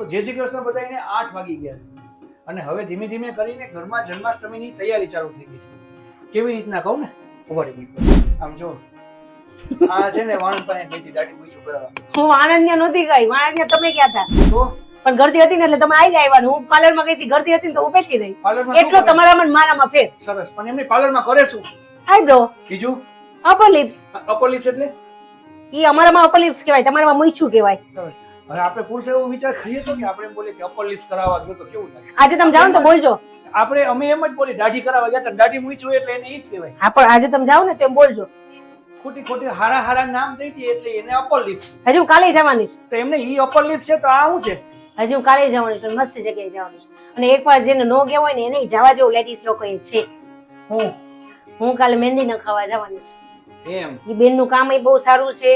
તો જય શ્રી કૃષ્ણ બધાને 8 વાગી ગયા છે અને હવે ધીમે ધીમે કરીને ઘરમાં જન્માષ્ટમીની તૈયારી ચાલુ થઈ ગઈ છે. કેવી રીતના કહું ને, ઉભા રહી મિનિટ. આમ જો આ છે ને વાણંદ પાસે ગઈ હતી દાઢી પૂછું કરાવવા. હું વાણંદને નહોતી ગઈ, વાણંદને તમે ગયા હતા તો પણ ગરદી હતી ને એટલે તમે આવી ગયા. હું પાર્લરમાં ગઈ હતી, ગરદી હતી ને તો હું બેઠી રહી. પાર્લરમાં એટલો તમારામાં ને મારામાં ફેર. સરસ. પણ એમની પાર્લરમાં કરે શું? આઈબ્રો, બીજું અપર લિપ્સ. અપર લિપ્સ એટલે ઈ અમારામાં અપર લિપ્સ કહેવાય, તમારામાં મૂછું કહેવાય. સરસ. હવે આપણે પુરુષ એવો વિચાર કરીએ તો કે આપણે એમ બોલીએ કે અપર લિપ્સ કરાવવા ગયો તો કેવું લાગે? આજે તમે જાઓ ને તો બોલજો. આપણે અમે એમ જ બોલી દાઢી કરાવવા ગયા તો દાઢી મૂછું એટલે એને ઈ જ કહેવાય. હા પણ આજે તમે જાઓ ને તેમ બોલજો. ખોટી ખોટી હારા હારા નામ દઈ દઈએ એટલે એને અપર લિપ્સ. હજી હું કાલે જવાની છું. તો એમને ઈ અપર લિપ્સ છે તો આ શું છે? હજી હું કાલે જવાની છું, મસ્ત જગ્યાએ જવાનું છું. અને એકવાર જેને નો ગયા હોય ને એને જવા જેવું લેડીઝ લોકો એ છે. હું કાલે મહેંદી નખાવા જવાની છું. એમ ઈ બેનનું કામ બહુ સારું છે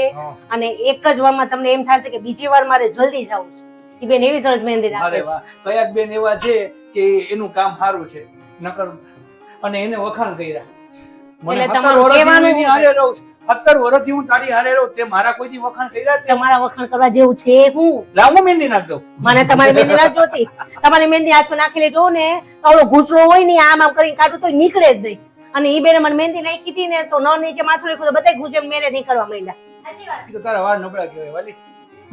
અને એક જ વારમાં તમને એમ થશે કે બીજી વાર મારે જલ્દી જવું છે. ઈ બેન એવી સરસ મહેંદી નાખે અરે છે. વાહ, કયાક બેન એવા છે કે એનું કામ સારું છે નકર અને એને વખાણ કર્યા. મને એટલે 17 તમારું વર્ષથી કહેવાનું હું એની હારે રહું છું. 17 વર્ષથી હું તારી હારે રહું, તે મારા કોઈ દી વખાણ કર્યા જ તમારા વખાણ કરવા જેવું છે હું. લાવ હું મહેંદી નાખ દઉં. મને તમારી મહેંદી ના જોતી. તમારી મહેંદી હાથમાં નાખી લેજો ને, આવડો ઘૂંચડો હોય ને આમ આમ કરીને કાઢું તો નીકળે જ નહીં. અને ઈ બેને મને મહેંદી નાખી હતી ને તો ન નીચે માથું રાખ્યું તો બધા ગુજમ મેરે નહીં કરવા માંડ્યા. ઈ તો તારા વાળ નબળા કહેવાય વાલી.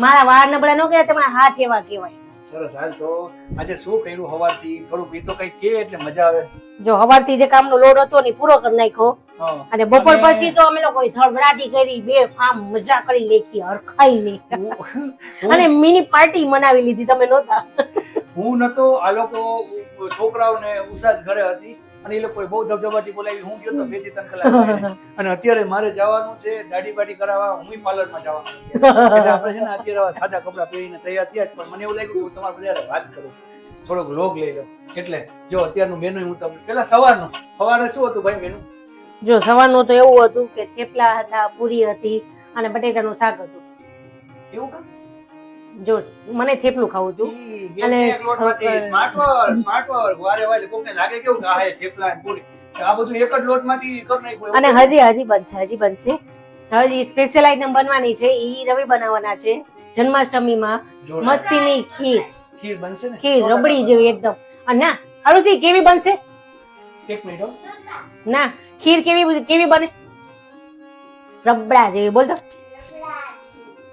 મારા વાળ નબળા ન કહેવાય, તમારા હાથ એવા કહેવાય. સરસ. હાલ તો આજે શું કર્યું હવારથી? થોડુંક ઈ તો કઈ કે એટલે મજા આવે. જો હવારથી જે કામનો લોડ હતો ને ઈ પૂરો કરી નાખ્યો. હા. અને બપોર પછી તો અમે લોકો થળબડાટી કરી, બે ફામ મજા કરી લેખી હરખાઈ નહીં. અને મિની પાર્ટી મનાવી લીધી, તમે નહોતા. હું નતો, આ લોકો છોકરાઓને ઉષા જ ઘરે હતી અને એ લોકોએ બહુ ધબધબાટી બોલાવી. હું ગયો તો 2 થી 3 કલાક થઈને. અને અત્યારે મારે જવાનું છે દાઢી બાઢી કરાવવા. હું પાર્લરમાં જવાનું છે. એટલે આપણે છે ને અત્યારે સાદા કપડાં પહેરીને તૈયાર થયા જ. પણ મને એવું લાગ્યું કે હું તમારા બધા વાત કરું, થોડોક લોગ લઈ લો. એટલે જો અત્યારનું મેનુ હું તમને પેલા સવારનું. સવારે શું હતું ભાઈ મેનુ? જો સવારનું તો એવું હતું કે થેપલા હતા, પૂરી હતી અને બટેટાનું શાક હતું. એવું કામ? જો મને થેપલું ખાવું હતું. અને સ્માર્ટ વર્ક વારે વારે કોકને લાગે કેવું કે આ હે થેપલા અને પૂરી, આ બધું એક જ લોટમાંથી કરી નાખ્યું. અને હજી બનશે. હજી સ્પેશિયલ આઈટમ બનવાની છે, ઈ રવિ બનાવવાના છે જન્માષ્ટમીમાં. મસ્તીની ખીર બનશે ને, ખીર રબડી જેવી એકદમ. અને ના આરુષી કેવી બનશે? એક મિનિટ હો. ના ખીર કેવી બને? રબડા જેવી. બોલ તો.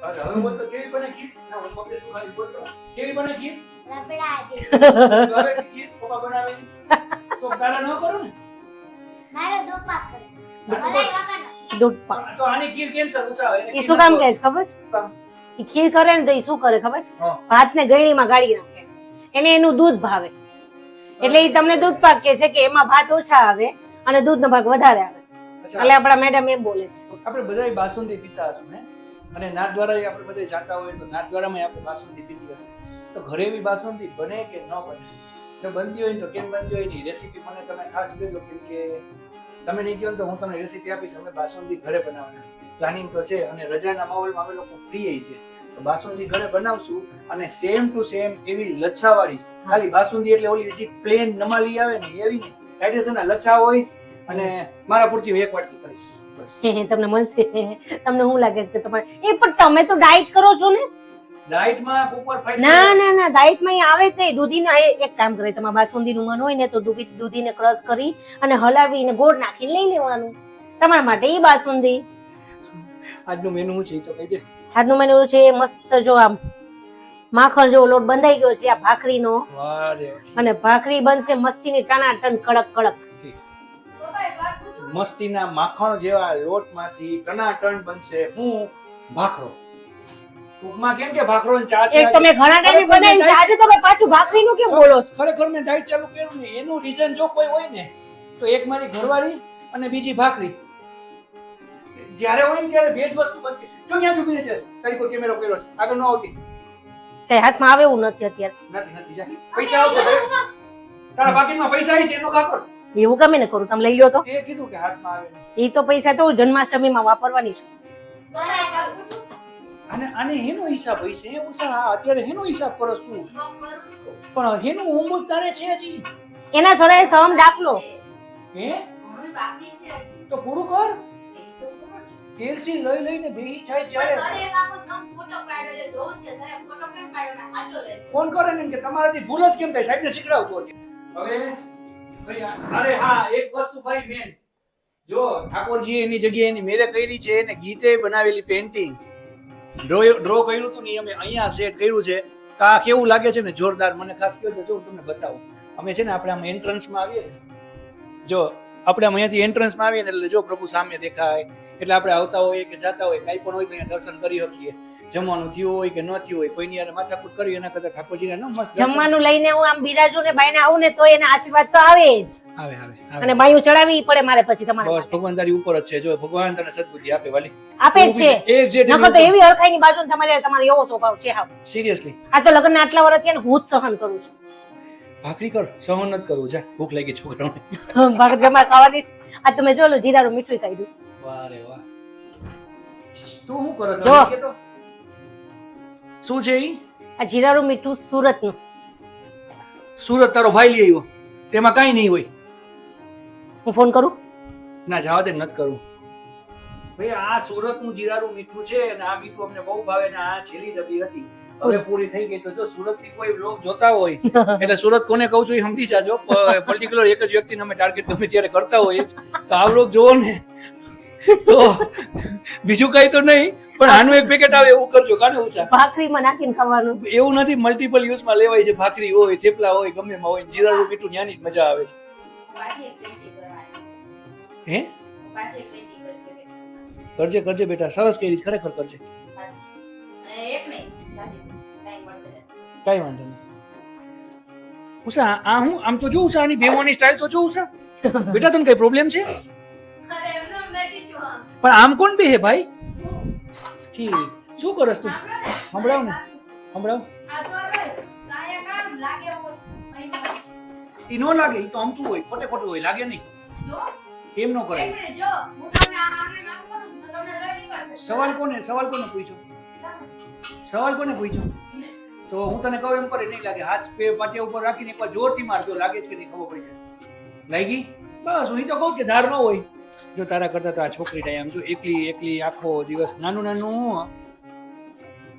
અરે હવે બોલ તો કેવી બને ખીર? ના હું પપ્પા શું ખાલી બોલતો. કેવી બને ખીર? રબડા જેવી. હવે ખીર પપ્પા બનાવે તો તારા ન કરો ને. મારો દૂધ પાક કરે. મલાઈ વગરનો. દૂધ પાક. તો આની ખીર કેન્સર ઉસાવે એને. ઈ શું કામ કહે છે ખબર છે? ઈ ખીર કરે ને તો ઈ શું કરે ખબર છે? હા. ભાતને ગળણીમાં ગાળી નાખે. એને એનું દૂધ ભાવે એટલે ઈ તમને દૂધ પાક કહે છે કે એમાં ભાત ઓછા આવે અને દૂધનો ભાગ વધારે આવે. એટલે આપણા મેડમ એમ બોલે છે. આપણે બધાય બાસુંદી પીતા હશું ને, અને નાથ દ્વારા આપણે બધે જાતા હોય તો નાથ દ્વારામાં આપણે બાસુંદી પીતી હશે. તો ઘરે એવી બાસુંદી બને કે ન બને? જો બનતી હોય ને તો કેમ બનતી હોય ની રેસીપી મને તમે ખાસ કહેજો, કેમ કે તમે નહીં કહો તો હું તમને રેસીપી આપીશ. અમે બાસુંદી ઘરે બનાવવાના છે, પ્લાનિંગ તો છે. અને રજાના માહોલમાં અમે લોકો ફ્રી છીએ તો બાસુંદી ઘરે બનાવશું. અને સેમ ટુ સેમ એવી લચ્છાવાળી, ખાલી બાસુંદી એટલે ઓલી જે પ્લેન નમાલી આવે ને એવી નહીં, ટ્રેડિશનલ લચ્છા હોય. અને મારા પૂરતી હું એક વાટકી કરીશ બસ. તમને મળશે. તમને શું લાગે છે કે તમારે પણ તમે તો ડાયટ કરો છો ને? ડાયટમાં ઉપર ફાઈટ ના ડાયટમાં આવે જ નહીં. દૂધીના એક કામ કરે, તમારે બાસુંદીનું મન હોય ને તો દૂધીને ક્રશ કરી અને હલાવીને ગોળ નાખીને લઈ લેવાનું. તમારા માટે ઈ બાસુંદી. આજનું મેનુ શું છે એ તો કહી દે. આજનું મેનુ છે મસ્ત. જો આમ માખણ જેવો લોટ બંધાઈ ગયો છે આ ભાખરીનો. વાહ રે. અને ભાખરી બનશે મસ્તીની ટનાટન કડક. મસ્તીના માખણ જેવા લોટમાંથી ટનાટન બનશે હું ભાખરો. ઉપમા કેમ કે ભાખરો ને ચા છે. એક તમે ઘણા ટાઈમ બનાવી છે, આજે તમે પાછું ભાખરીનું કેમ બોલો છો? ખરેખર મેં ડાયટ ચાલુ કર્યું ને એનું રીઝન જો કોઈ હોય ને તો એક મારી ઘરવાળી અને બીજી ભાખરી. જ્યારે હોય ને ત્યારે બે જ વસ્તુ બનતી. જો ક્યાં ચૂકીને છે તારી કોઈ કેમેરો કર્યો છે આગળ ન આવતી? કઈ હાથમાં આવે એવું નથી અત્યારે. નથી જા. પૈસા આવશે ભાઈ. તારા પાકીટમાં પૈસા આવી છે એનો ખાખર. એવું ગમે ને કરું, તમે લઈ લો તો. તે કીધું કે હાથમાં આવે. એ તો પૈસા તો જન્માષ્ટમીમાં વાપરવાની છું. આને એનો હિસાબ હોય છે ઉષા. અત્યારે એનો હિસાબ કરો તું, પણ એનું હોમવર્ક તારે છે હજી. એના સરાય સમ દાખલો. હે તો પૂરું કર. કેલ્સી લઈ લઈને બેહી જાય જ્યારે ફોન કરે ને કે તમારાથી ભૂલ જ કેમ થાય, સાહેબને શીખડાવતો હતી. હવે ભાઈ અરે હા એક વસ્તુ ભાઈ મેન જો ઠાકોરજી એની જગ્યાએ એની મેરે કરી છે અને ગીતે બનાવેલી પેઇન્ટિંગ ડ્રો કર્યું હતું ને અમે અહીંયા સેટ કર્યું છે તો આ કેવું લાગે છે ને જોરદાર. મને ખાસ કહો જો હું તમને બતાવું. અમે છે ને આપણે આમ એન્ટ્રન્સમાં આવીએ ને, જો આપણે આમ અહીંયાથી એન્ટ્રન્સમાં આવીએ ને એટલે જો પ્રભુ સામે દેખાય એટલે આપણે આવતા હોઈએ કે જતા હોય કાંઈ પણ હોય તો અહીંયા દર્શન કરી શકીએ. જમવાનું થયું હોય કે ન થયું હોય કોઈની યાર માથાકૂટ કરી એના કરતા ઠાકોરજીને નો મસ્ત દર્શન. જમવાનું લઈને હું આમ બિરાજું ને બાઈને આવું ને તો એના આશીર્વાદ તો આવે જ. આવે અને બાયું ચડાવવી પડે મારે પછી તમારે બસ ભગવાન તારી ઉપર જ છે. જો ભગવાન તને સદબુદ્ધિ આપે વાલી, આપે જ છે. એક્ઝેક્ટ નકર તો એવી હરખાઈની બાજુ તમારે એવો સ્વભાવ છે. હા સિરિયસલી આ તો લગ્નના આટલા વર્ષ થયા ને હું જ સહન કરું છું. ભાખરી કર, સહન નથી કરવું. જા ભૂખ લાગી છોકરાઓને. ભાખરી જમા ખાવાની. આ તમે જો લો જીરાનું મીઠું ખાઈ દઉં. વાહ રે વાહ. તું શું કરો છો? જો. કે તો શું છે ઈ? આ જીરાનું મીઠું સુરતનું. સુરત તારો ભાઈ લઈ આવ્યો, તેમાં કાંઈ નહીં હોય. હું ફોન કરું? ના જવા દે, નથી કરવું. ભાઈ આ સુરતનું જીરાનું મીઠું છે અને આ મીઠું અમને બહુ ભાવે ને આ છેલ્લી ડબ્બી હતી હવે પૂરી થઈ ગઈ. તો જો સુરતથી કોઈ બ્લોગ જોતા હોય એટલે સુરત કોને કહું છું એ સમજી જાજો. પર્ટિક્યુલર એક જ વ્યક્તિને અમે ટાર્ગેટ ગમે ત્યારે કરતા હોઈએ તો આ બ્લોગ જોવો ને તો બીજું કઈ તો નહીં પણ આનું એક પેકેટ આવે એવું કરજો. કાને ઉષા ભાખરીમાં નાખીને ખાવાનું. એવું નથી, મલ્ટિપલ યુઝમાં લેવાય છે. ભાખરી હોય, થેપલા હોય, ગમે એમાં હોય. જીરાનું મીઠું ન્યાની જ મજા આવે છે. હે કરજે કરજે બેટા, સરસ કરી છે, ખરેખર કરજે. કઈ વાંધો નહીં. ઉષા આ હું આમ તો જોઉં છું, આની બેવાની સ્ટાઇલ તો જોઉં છું. બેટા તને કઈ પ્રોબ્લેમ છે? પણ આમ કોણ બેહે ભાઈ? ઠીક, શું કરસ તું? સંભળાવ ને, સંભળાવ. ઈ નો લાગે, ઈ તો આમતું હોય, ખોટે ખોટું હોય, લાગે નહીં. એમ નો કરે. સવાલ કોને પૂછ્યો? સવાલ કોને પૂછ્યો? તો હું તને કહું એમ કરે નહીં લાગે. હાથ પે પાટિયા ઉપર રાખીને એકવાર જોરથી મારજો, લાગે જ કે નહીં ખબર પડી જાય. લાગી? બસ હું તો કહું કે ધાર ન હોય. જો તારા કરતા તો આ છોકરી ટાઈ આમ જો એકલી એકલી આખો દિવસ નાનું નાનું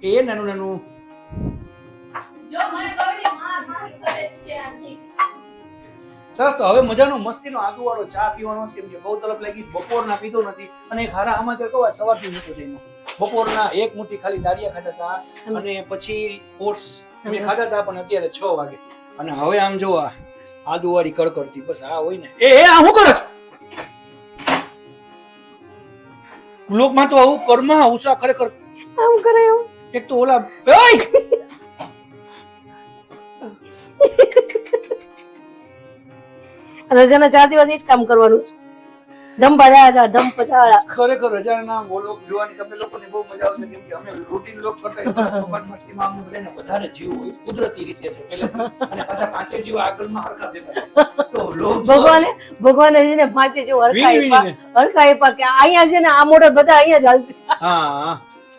એ નાનું નાનું સરસ. તો હવે મજાનો મસ્તીનો આદુવાળો ચા પીવાનો છે, કેમ કે બહુ તલપ લાગી. બપોરના પીધો નથી અને એક હારા સમાચાર કહો, સવારથી નતો જઈને બપોરના એક મુઠ્ઠી ખાલી દાળિયા ખાધા હતા અને પછી ઓટ્સ મેં ખાધા હતા પણ અત્યારે 6 વાગે. અને હવે આમ જો આ આદુવાળી કડકડતી બસ આ હોય ને એ આ શું કરો છો? લોકમાં તો આવું કર્મ ઉષા ખરેખર આમ કરે એમ. એક તો ઓલા ઓય રજાના 4 દિવસ એ જ કામ કરવાનું છે. ધમ પચાડા ધમ પચાડા. ખરેખર રજાના વ્લોગ જોવાની તમને લોકોને બહુ મજા આવશે, કેમ કે અમે રૂટીન વ્લોગ કરતા હોય ભગવાન મસ્તીમાં અમને બધાને વધારે જીવ હોય, કુદરતી રીતે છે પહેલેથી. અને પાછા પાંચે જીવ આગળમાં હરખા દેખાય તો વ્લોગ ભગવાને જેને પાંચે જેવો હરખા કે અહીંયા છે ને આ મોડલ બધા અહીંયા જ હાલશે. હા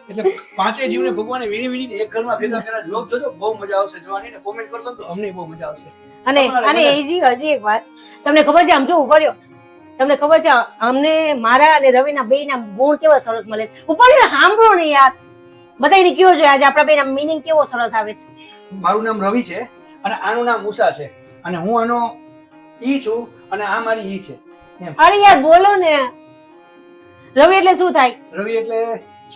એટલે પાંચે જીવને ભગવાને વીણી વીણીને એક ઘરમાં ભેગા કર્યા. વ્લોગ જોજો, બહુ મજા આવશે જોવાની ને કોમેન્ટ કરશો તો અમને બહુ મજા આવશે. અને હજી એક વાત તમને ખબર છે, આમ જો ઉભર્યો તમને ખબર છે અમને મારા અને રવિના બેયના ગુણ કેવા સરસ મળે છે. ઉપર સાંભળો ને યાર, બધાને કયો જોઈએ આજે આપણા બેયના મીનિંગ કેવો સરસ આવે છે. મારું નામ રવિ છે અને આનું નામ ઉષા છે અને હું આનો ઈ છું અને આ મારી ઈ છે. અરે યાર બોલો ને. રવિ એટલે શું થાય? રવિ એટલે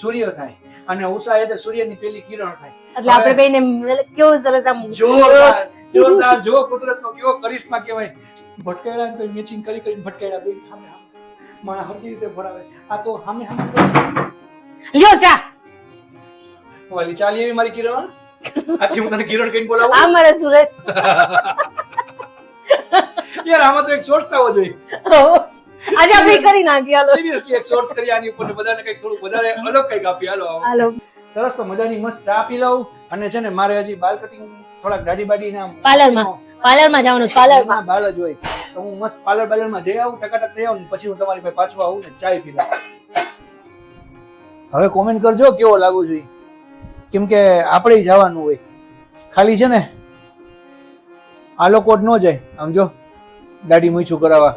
સૂર્ય થાય અને ઉષા એટલે સૂર્યની પેલી કિરણ થાય. એટલે આપણે બેયને કેવું સરસ આમ જોરદાર જોરદાર. જો કુદરતનો કેવો કરિશ્મા કહેવાય. ભટકાયડા તો મેચિંગ કરી કરીને ભટકાયડા બે સામે માણા હરકી રીતે ભરાવે. આ તો સામે સામે લ્યો ચા. વાલી ચાલી એવી મારી કિરણ. આજથી હું તને કિરણ કહીને બોલાવું. આ મારા સુરેશ. યાર આમાં તો એક સોર્સ થવો જોઈએ. આજે આપણે કરી નાખીએ. હાલો સિરિયસલી એક સોર્સ કરી આની ઉપર બધાને કંઈક થોડું વધારે અલગ કંઈક આપી. હાલો સરસ. તો મજાની મસ્ત ચા પી લઉં અને છે ને મારે હજી બાલ કટિંગ થોડાક દાઢી બાડી ના પાર્લરમાં જવાનું. પાર્લરમાં બાલ જ હોય તો હું મસ્ત પાર્લરમાં જઈ આવું, ટકાટક થઈ આવું, પછી હું તમારી પાસે પાછું આવું ને ચાય પી લઉં. હવે કોમેન્ટ કરજો કેવો લાગુ જોઈએ, કેમ કે આપણે જવાનું હોય. ખાલી છે ને આ લોકો જ ન જાય. આમ જો દાઢી મૂછું કરાવવા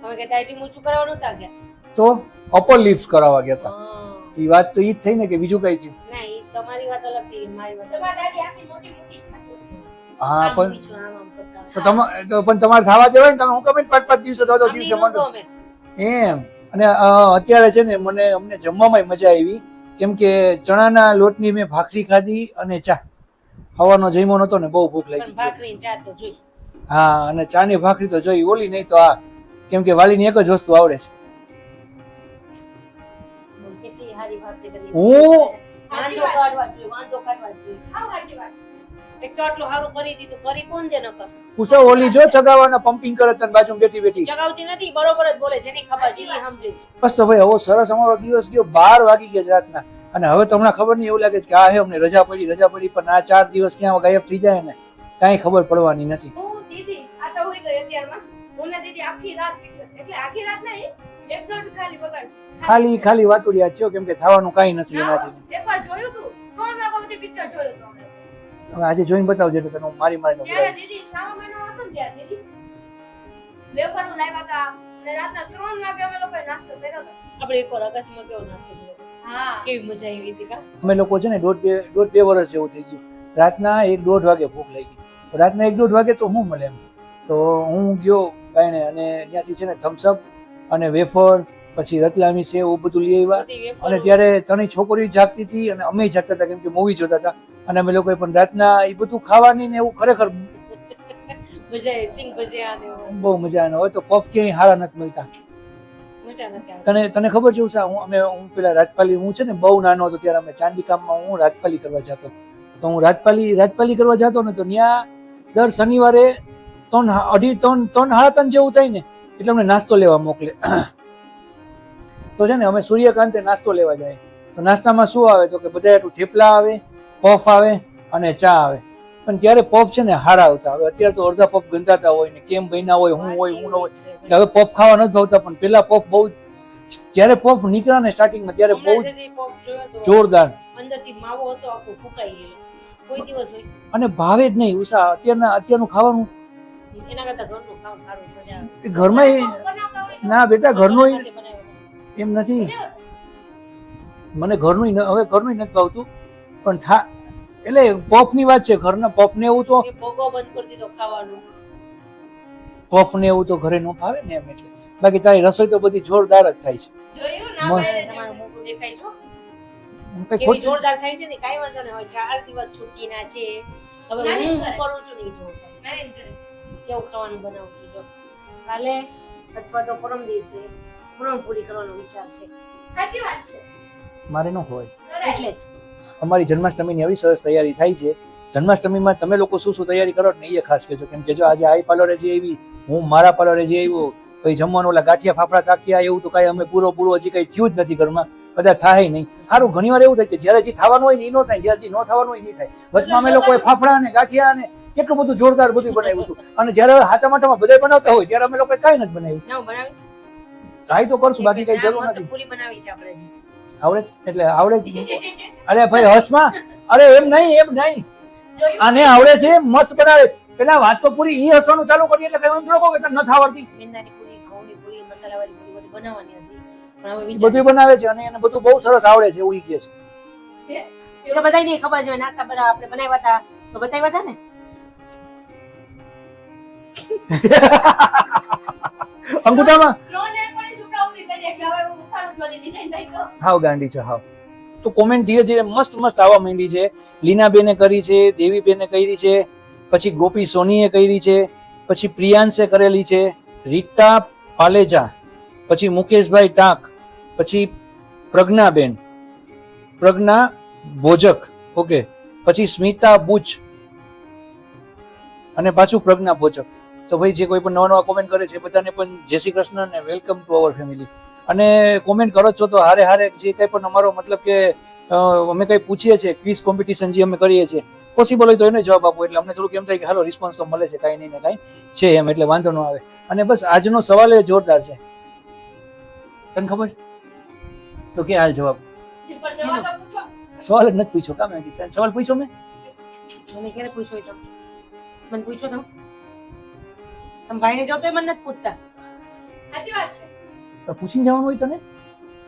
હવે કે દાઢી મૂછું કરાવવાનું તા ગયા તો અપર લિપ્સ કરાવવા ગયા હતા. હા. એ વાત તો ઈ જ થઈ ને કે બીજું કઈ થયું? ના ઈ તમારી વાત અલગ થઈ મારી વાત તમારી દાઢી આખી મોટી મોટી થાતી. હા પણ બીજું આમ કરતા તો પણ તમારે થવા દેવાય ને, તમે હું કમે 5-5 દિવસે તો દિવસે અમને માંડો નહોતું અમે. એમ. અને અત્યારે છે ને અમને જમવામાં મજા આવી, કેમ કે ચણાના લોટની મેં ભાખરી ખાધી અને ચા. હવાનો જમ્યો નતો ને, બહુ ભૂખ લાગી પણ હતી. ભાખરી ને ચા તો જોઈ. હા, અને ચાની ભાખરી તો જોઈ, ઓલી નહીં તો આ, કેમ કે વાલીની એક જ વસ્તુ આવડે છે. બોલ, કેટલી હારી ભાખરી કરી. હું- વાંધો કાઢવા જ જોઈએ, વાંધો કાઢવા જ જોઈએ. હાવ સાચી વાત છે. એક તો આટલું સારું કરી દીધું, કરી કોણ દે નકર. ઉષા ઓલી જો ચગાવવાના પમ્પિંગ કરે તને બાજુ બેઠી બેઠી. ચગાવતી નથી, બરોબર જ બોલે છે, એની ખબર છે, ઈ સમજે છે. બસ તો ભાઈ હવે સરસ અમારો દિવસ ગયો, 12 વાગી ગયા છે રાતના. અને હવે તમને ખબર નહીં, એવું લાગે છે કે આ હે અમને રજા પડી, પણ આ 4 દિવસ ક્યાં ગાયબ થઈ જાય ને કાંઈ ખબર પડવાની નથી. હું દીદી આ તો હોઈ ગઈ અત્યારમાં. હું ને દીદી આખી રાત picture, એટલે આખી રાત નહીં, એક દોઢ ખાલી બગાડ. ખાલી વાતુડિયા જ છે, કેમ કે થવાનું કાંઈ નથી એનાથી. એકવાર જોયું તું 3 વાગ્યા સુધી પિક્ચર જોયું તું અમે. હવે આજે જોઈને બતાવજો એટલે તને હું મારી ત્યારે બોલાવીશ. દીદી શ્રાવણ મહિનો હતો ને ત્યારે દીદી વેફરનું લાવ્યા હતા અને રાતના 3 વાગે અમે લોકોએ નાસ્તો કર્યો હતો. આપણે એકવાર અગાસીમાં કેવો નાસ્તો કર્યો હતો. હા કેવી મજા આવી હતી કા. અમે લોકો છે ને દોઢ બે વર્ષ જેવું થઈ ગયું. રાતના 1-1.5 વાગે ભૂખ લાગી. તો રાતના 1-1.5 વાગે તો શું મળે એમ. તો હું ગયો બાયણે અને ત્યાંથી છે ને થમ્સઅપ અને વેફર, પછી રતલામી છે એવું બધું લઈ આવ્યા. બધી વેફરો. અને ત્યારે ત્રણેય છોકરી જાગતી હતી અને અમે જાગતા હતા, કેમ કે મૂવી જોતા હતા. અને અમે લોકોએ પણ રાતના એ બધું ખાવાની ને એવું ખરેખર મજા આવી. સિંગ ભજીયા ને એવું. બહુ મજા આવે. હવે તો પફ ક્યાંય હારા નથી મળતા. મજા નથી આવતી. તને ખબર છે ઉષા, હું પેલા રાજપાલી, હું છે ને બહુ નાનો હતો ત્યારે અમે ચાંદીકામમાં હું રાજપાલી કરવા જતો. તો હું રાજપાલી કરવા જતો ને તો ત્યાં દર શનિવારે 3:30-3:30 જેવું થાય ને એટલે અમને નાસ્તો લેવા મોકલે. તો છે ને અમે સૂર્યકાંતે નાસ્તો લેવા જાય. તો નાસ્તામાં શું આવે તો કે બધા એટલું થેપલા આવે, પફ આવે અને ચા આવે. પણ ત્યારે પફ છે ને હારા આવતા. હવે અત્યારે તો અડધા પફ ગંધાતા હોય ને કેમ બન્યા હોય, હું હોય હું ન હોય. એટલે હવે પફ ખાવા નથી ભાવતા, પણ પેલા પફ બહુ, જ્યારે પફ નીકળ્યા ને સ્ટાર્ટિંગમાં ત્યારે બહુ હમણાં જે પફ જોયો તો જોરદાર અંદરથી માવો હતો આખો ફૂંકાઈ ગયેલો. કોઈ દિવસ હોય અને ભાવે જ નહીં ઉષા. અત્યારનું ખાવાનું એના કરતા ઘરનું ખાવ સારું, મજા આવે. એ ઘરમાં બનાવતા હોય તો ના બેટા, ઘરનું પાસે બનાવ્યું. એમ નથી. મને ઘરનું હવે ઘરનું નથી ભાવતું, પણ એટલે પફની વાત છે. ઘરના પફ ને એવું તો એ ભોગો બંધ કરી દીધો ખાવાનું. ઘરે ન ભાવે ને એમ. એટલે બાકી તારી રસોઈ તો બધી જોરદાર જ થાય છે. જોયું ના મસ્ત. પાડે તમારું છે. મોઢું દેખાય છો હું કઈ કેવી ખોટું જોરદાર થાય છે ને. કાંઈ વાંધો નહીં. હવે 4 દિવસ છુટ્ટીના છે. હવે નાની હું કરે. કરું છું નહીં જોરદાર. નાની કરે. કેવું ખાવાનું બનાવું છું જો. કાલે અથવા તો પરમ દિવસે પૂરણપૂરી કરવાનો વિચાર છે. સાચી વાત છે. મારે ન હોય. કરાય. એટલે જ અમારી જન્માષ્ટમીની આવી સરસ તૈયારી થાય છે. જન્માષ્ટમીમાં તમે લોકો શું શું તૈયારી કરો ને એ ખાસ કહેજો. કેમ કે જો આજે આઈ પાર્લરે જે આવી, હું મારા પાર્લરે જે આવ્યો, પછી જમવાનું ઓલા ગાંઠિયા ફાફડા તાક્યા, એવું તો કાંઈ અમે પૂરો હજી કંઈ થયું જ નથી ઘરમાં. કદાચ થાય નહીં. સારું, ઘણી વાર એવું થાય કે જ્યારે જે થવાનું હોય ને એ ન થાય, જ્યારે જે ન થવાનું હોય એ થાય. વચમાં અમે લોકોએ ફાફડા અને ગાંઠિયા અને કેટલું બધું જોરદાર બધું બનાવ્યું હતું. અને જ્યારે હાથા માટામાં બધા બનાવતા હોય ત્યારે અમે લોકોએ કાંઈ નથી બનાવ્યું. ના હું બનાવીશ. ટ્રાય તો કરશું, બાકી કઈ જરૂર મસ્ત નથી. પૂરી બનાવી છે આપણે હજી. આવડે એટલે આવડે. અરે ભાઈ હસમાં, અરે એમ નહીં જોયું આને આવડે છે, મસ્ત બનાવે છે. પેલા વાત તો પૂરી, ઈ હસવાનું ચાલુ કરી એટલે કઈ એમ થોડું કે તને નથી આવડતી. મેંદાની પૂરી, ઘઉંની પૂરી, મસાલાવાળી પૂરી બધું બનાવવાની હતી. પણ હવે ઈ વિચાર બધું બનાવે છે અને એને બધું બહુ સરસ આવડે છે એવું ઈ કહે છે. એ તો બધાયને ખબર છે. નાસ્તા બધા આપણે બનાવ્યા હતા તો બતાવ્યા હતા ને. અંગૂઠામાં 3 ને પોલીસ ઉપરા ઉપરી કરી કે હવે હું ઉખાડું જોલી ડિઝાઇન થઈ તો હાવ ગાંડી છે હાવ. તો કોમેન્ટ ધીરે ધીરે મસ્ત આવવા માંડી છે. લીનાબેને કરી છે, દેવીબેને કરી છે, પછી ગોપી સોનીએ કરી છે, પછી પ્રિયાંશે કરેલી છે, રીટા પાલેજા, પછી મુકેશભાઈ ટાંક, પછી પ્રજ્ઞા ભોજક, ઓકે, પછી સ્મિતા બુચ અને પાછું પ્રજ્ઞા ભોજક. તો ભાઈ જે કોઈ પણ નવા કોમેન્ટ કરે છે બધાને પણ જય શ્રી કૃષ્ણ અને વેલકમ ટુ અવર ફેમિલી. અને કોમેન્ટ કરો છો તો હારે જે કંઈ પણ અમારો મતલબ કે અમે કંઈ પૂછીએ છીએ, ક્વિઝ કોમ્પિટિશન જે અમે કરીએ છીએ, પોસિબલ હોય તો એને જવાબ આપો. એટલે અમને થોડુંક એમ થાય કે હાલો રિસ્પોન્સ તો મળે છે, કાંઈ નહીં ને કાંઈ છે એમ, એટલે વાંધો ન આવે. અને બસ આજનો સવાલ એ જોરદાર છે. તને ખબર છે તો કે હાલ જવાબ. પર જવા તો પૂછો સવાલ જ નથી પૂછ્યો. કામ હજી તને સવાલ પૂછ્યો મેં? મને ક્યારે પૂછ્યો તો મને પૂછ્યો તમે ભાઈને જો તો મને નથી પૂછતા. સાચી વાત છે. તો પૂછીને જવાનું હોય તને.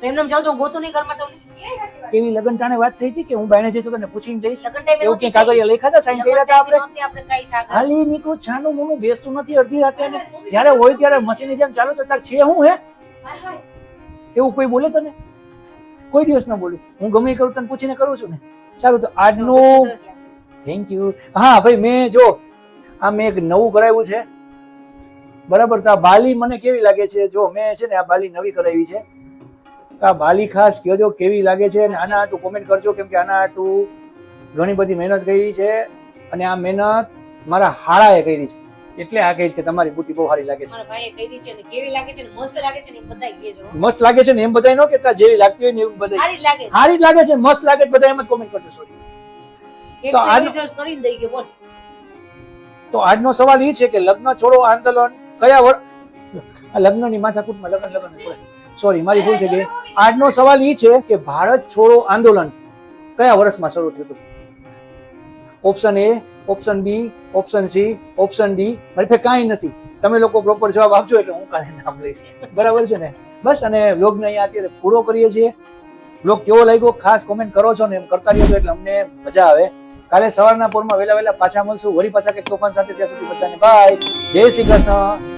તો એમને જાવ તો હું ગોતું નહીં ઘરમાં તમને એ સાચી વાત કેવી લગન ટાણે વાત થઈ હતી કે હું બાયણે જઈશ તને પૂછીને જઈશ લગન ટાઈમે એવું નહોતી કે કાગળિયા લખ્યા હતા સાઈન કર્યા હતા આપણે આપણે કઈ સાગર ખાલી નીકળું છાનું મોનું બેસતું નથી અડધી રાતે અને જ્યારે હોય ત્યારે મશીનની જેમ ચાલુ તો તાર છે હું હે હાય હાય એવું કોઈ બોલે તને કોઈ દિવસ ન બોલું હું ગમે એ કરું તને પૂછીને કરું છું ને સારું તો આજનું થેન્ક યુ હા ભાઈ મેં જો આ મેં એક નવું કરાવ્યું છે બરાબર તો આ બાલી મને કેવી લાગે છે જો મેં છે ને આ બાલી નવી કરાવી છે તો આ બાલી ખાસ કહેજો કેવી લાગે છે અને આના હાટું કોમેન્ટ કરજો કેમ કે આના હાટું ઘણી બધી મહેનત કરી છે અને આ મહેનત મારા હાળાએ કરી છે એટલે આ કહીશ કે તમારી બુટી બહુ સારી લાગે છે મારા ભાઈએ કહી છે ને કેવી લાગે છે ને મસ્ત લાગે છે ને એ બધાય કહેજો મસ્ત લાગે છે ને એમ બધાય ન કહેતા જેવી લાગતી હોય ને એવું બધાય સારી જ લાગે છે સારી જ લાગે છે મસ્ત લાગે છે બધા એમ જ કોમેન્ટ કરજો સોરી એક તો આનો- research કરીને દઈ ગયો બોલ તો આજનો સવાલ એ છે કે લગ્ન છોડો આંદોલન કયા લગ્નની માથાકૂટમાં લગ્ન સોરી મારી ભૂલ થઈ ગઈ આજનો સવાલ એ છે કે ભારત છોડો આંદોલન કયા વર્ષમાં શરૂ થયું હતું option A option B option C option D મારી પાસે કાંઈ નથી તમે લોકો પ્રોપર જવાબ આપજો એટલે હું કાલે નામ લઈશ બરાબર છે ને બસ અને વ્લોગને અહીંયા અત્યારે પૂરો કરીએ છીએ વ્લોગ કેવો લાગ્યો ખાસ કોમેન્ટ કરો છો ને એમ કરતા રહેજો એટલે અમને મજા આવે કાલે સવારના પોરમાં વહેલા પાછા મળશું વળી પાછા કંઈક તોફાન સાથે ત્યાં સુધી બધાને બાય જય શ્રી કૃષ્ણ